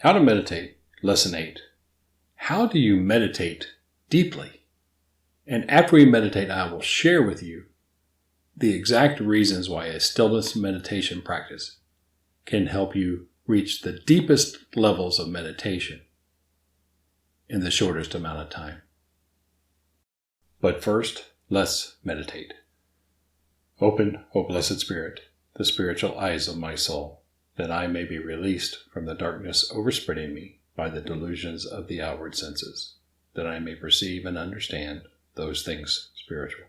How to meditate. Lesson 8. How do you meditate deeply? And after we meditate, I will share with you the exact reasons why a stillness meditation practice can help you reach the deepest levels of meditation in the shortest amount of time. But first, let's meditate. Open, O Blessed Spirit, the spiritual eyes of my soul, that I may be released from the darkness overspreading me by the delusions of the outward senses, that I may perceive and understand those things spiritual.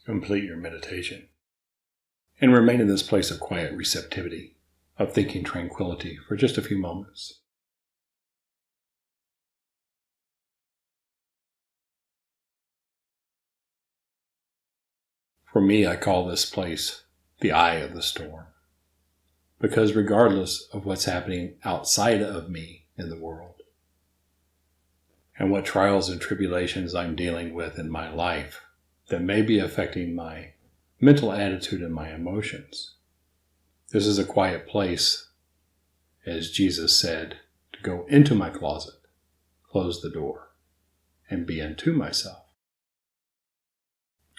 complete your meditation. And remain in this place of quiet receptivity, of thinking tranquility for just a few moments. For me, I call this place the eye of the storm, because regardless of what's happening outside of me in the world, and what trials and tribulations I'm dealing with in my life that may be affecting my mental attitude and my emotions, this is a quiet place, as Jesus said, to go into my closet, close the door, and be unto myself.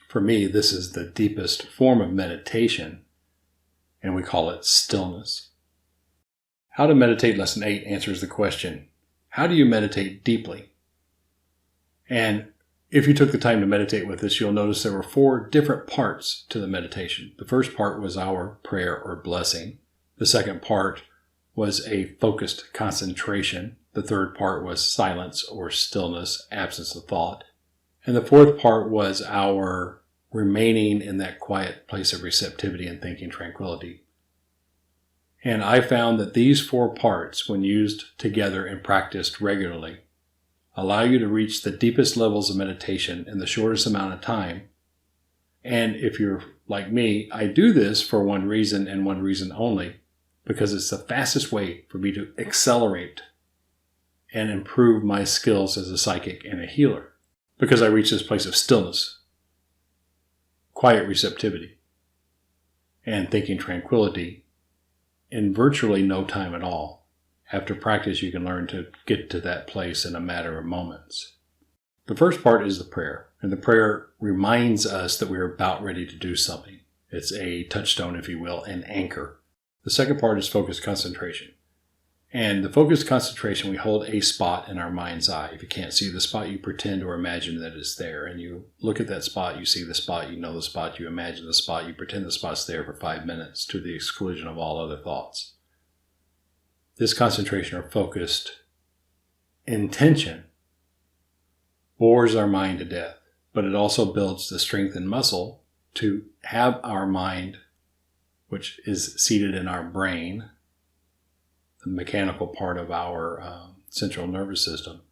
For me, this is the deepest form of meditation, and we call it stillness. How to Meditate Lesson 8 answers the question, how do you meditate deeply? And if you took the time to meditate with us, you'll notice there were 4 different parts to the meditation. The first part was our prayer or blessing. The second part was a focused concentration. The third part was silence or stillness, absence of thought. And the fourth part was our remaining in that quiet place of receptivity and thinking tranquility. And I found that these 4 parts, when used together and practiced regularly, allow you to reach the deepest levels of meditation in the shortest amount of time. And if you're like me, I do this for one reason and one reason only, because it's the fastest way for me to accelerate and improve my skills as a psychic and a healer, because I reach this place of stillness, quiet receptivity, and thinking tranquility in virtually no time at all. After practice, you can learn to get to that place in a matter of moments. The first part is the prayer, and the prayer reminds us that we're about ready to do something. It's a touchstone, if you will, an anchor. The second part is focused concentration. And the focused concentration, we hold a spot in our mind's eye. If you can't see the spot, you pretend or imagine that it's there. And you look at that spot, you see the spot, you know the spot, you imagine the spot, you pretend the spot's there for 5 minutes to the exclusion of all other thoughts. This concentration or focused intention bores our mind to death, but it also builds the strength and muscle to have our mind, which is seated in our brain, the mechanical part of our central nervous system,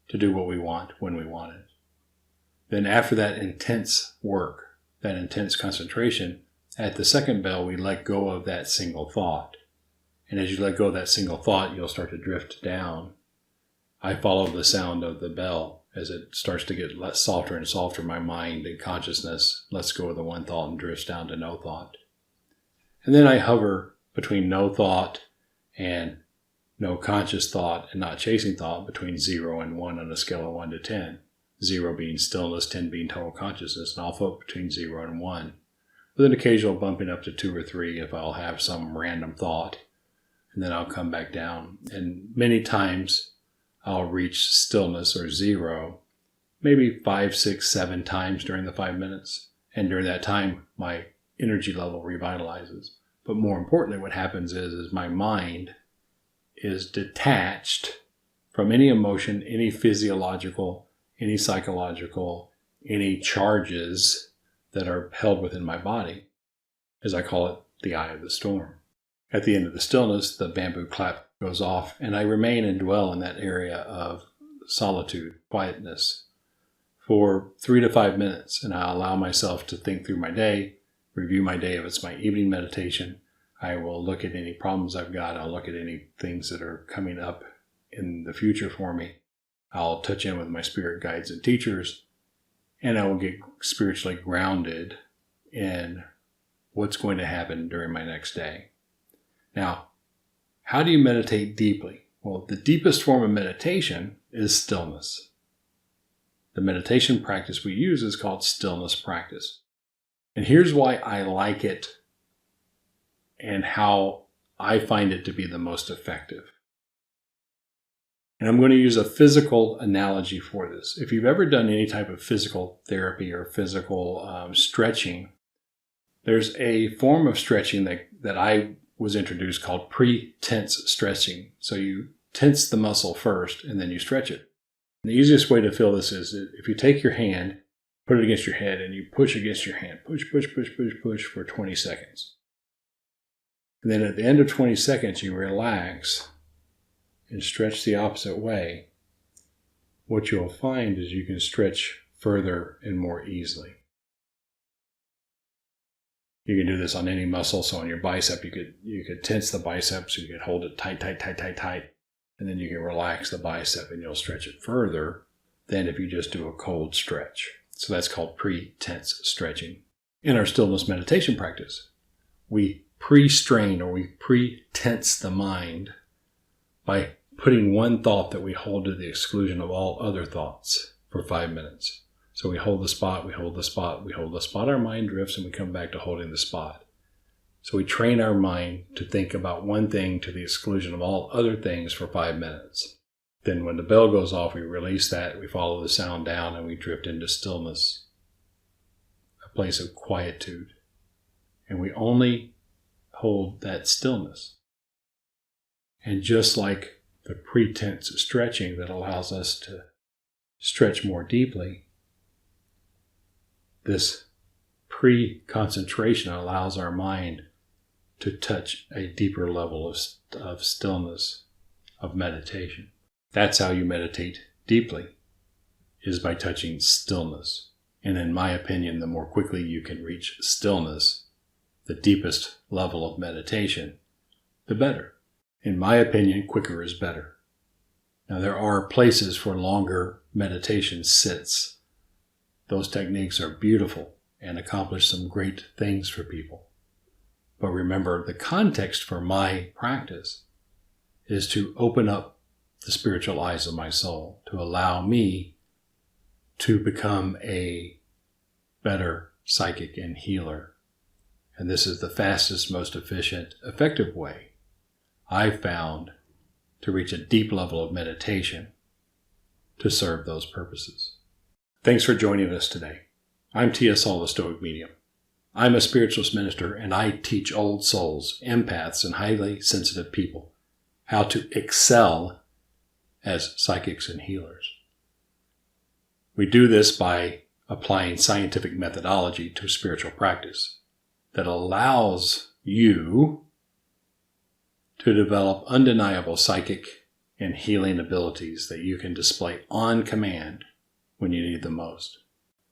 to do what we want when we want it. Then after that intense work, that intense concentration, at the second bell, we let go of that single thought. And as you let go of that single thought, you'll start to drift down. I follow the sound of the bell as it starts to get less softer and softer. My mind and consciousness lets go of the one thought and drifts down to no thought. And then I hover between no thought and no conscious thought and not chasing thought, between 0 and 1 on a scale of 1 to 10. 0 being stillness, 10 being total consciousness, and I'll float between 0 and 1. With an occasional bumping up to 2 or 3 if I'll have some random thought. And then I'll come back down. And many times I'll reach stillness or 0, maybe 5, 6, 7 times during the 5 minutes. And during that time, my energy level revitalizes. But more importantly, what happens is my mind is detached from any emotion, any physiological, any psychological, any charges that are held within my body, as I call it, the eye of the storm. At the end of the stillness, the bamboo clap goes off, and I remain and dwell in that area of solitude, quietness, for 3 to 5 minutes, and I allow myself to think through my day, review my day if it's my evening meditation. I will look at any problems I've got. I'll look at any things that are coming up in the future for me. I'll touch in with my spirit guides and teachers, and I will get spiritually grounded in what's going to happen during my next day. Now, how do you meditate deeply? Well, the deepest form of meditation is stillness. The meditation practice we use is called stillness practice. And here's why I like it and how I find it to be the most effective. And I'm going to use a physical analogy for this. If you've ever done any type of physical therapy or physical stretching, there's a form of stretching that I was introduced called pre-tense stretching. So you tense the muscle first and then you stretch it. And the easiest way to feel this is if you take your hand put it against your head and you push against your hand. Push, push, push, push, push for 20 seconds. And then at the end of 20 seconds, you relax and stretch the opposite way. What you'll find is you can stretch further and more easily. You can do this on any muscle. So on your bicep, you could tense the biceps, you could hold it tight, tight, tight, tight, tight. And then you can relax the bicep and you'll stretch it further than if you just do a cold stretch. So that's called pre-tense stretching. In our stillness meditation practice, we pre-strain or we pre-tense the mind by putting one thought that we hold to the exclusion of all other thoughts for 5 minutes. So we hold the spot, we hold the spot, we hold the spot, our mind drifts, and we come back to holding the spot. So we train our mind to think about one thing to the exclusion of all other things for 5 minutes. Then when the bell goes off, we release that, we follow the sound down, and we drift into stillness, a place of quietude. And we only hold that stillness. And just like the pretense stretching that allows us to stretch more deeply, this pre-concentration allows our mind to touch a deeper level of stillness, of meditation. That's how you meditate deeply, is by touching stillness. And in my opinion, the more quickly you can reach stillness, the deepest level of meditation, the better. In my opinion, quicker is better. Now, there are places for longer meditation sits. Those techniques are beautiful and accomplish some great things for people. But remember, the context for my practice is to open up the spiritual eyes of my soul, to allow me to become a better psychic and healer. And this is the fastest, most efficient, effective way I've found to reach a deep level of meditation to serve those purposes. Thanks for joining us today. I'm T.S. Hall, the Stoic Medium. I'm a spiritualist minister, and I teach old souls, empaths, and highly sensitive people how to excel as psychics and healers. We do this by applying scientific methodology to spiritual practice that allows you to develop undeniable psychic and healing abilities that you can display on command when you need them most.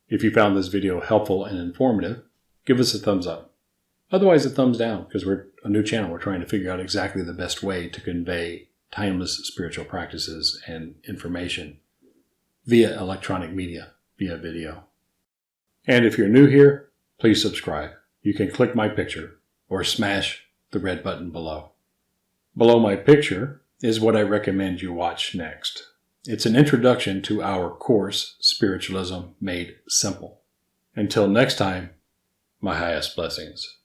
If you found this video helpful and informative, give us a thumbs up. Otherwise, a thumbs down, because we're a new channel. We're trying to figure out exactly the best way to convey timeless spiritual practices and information via electronic media, via video. And if you're new here, please subscribe. You can click my picture or smash the red button below. Below my picture is what I recommend you watch next. It's an introduction to our course, Spiritualism Made Simple. Until next time, my highest blessings.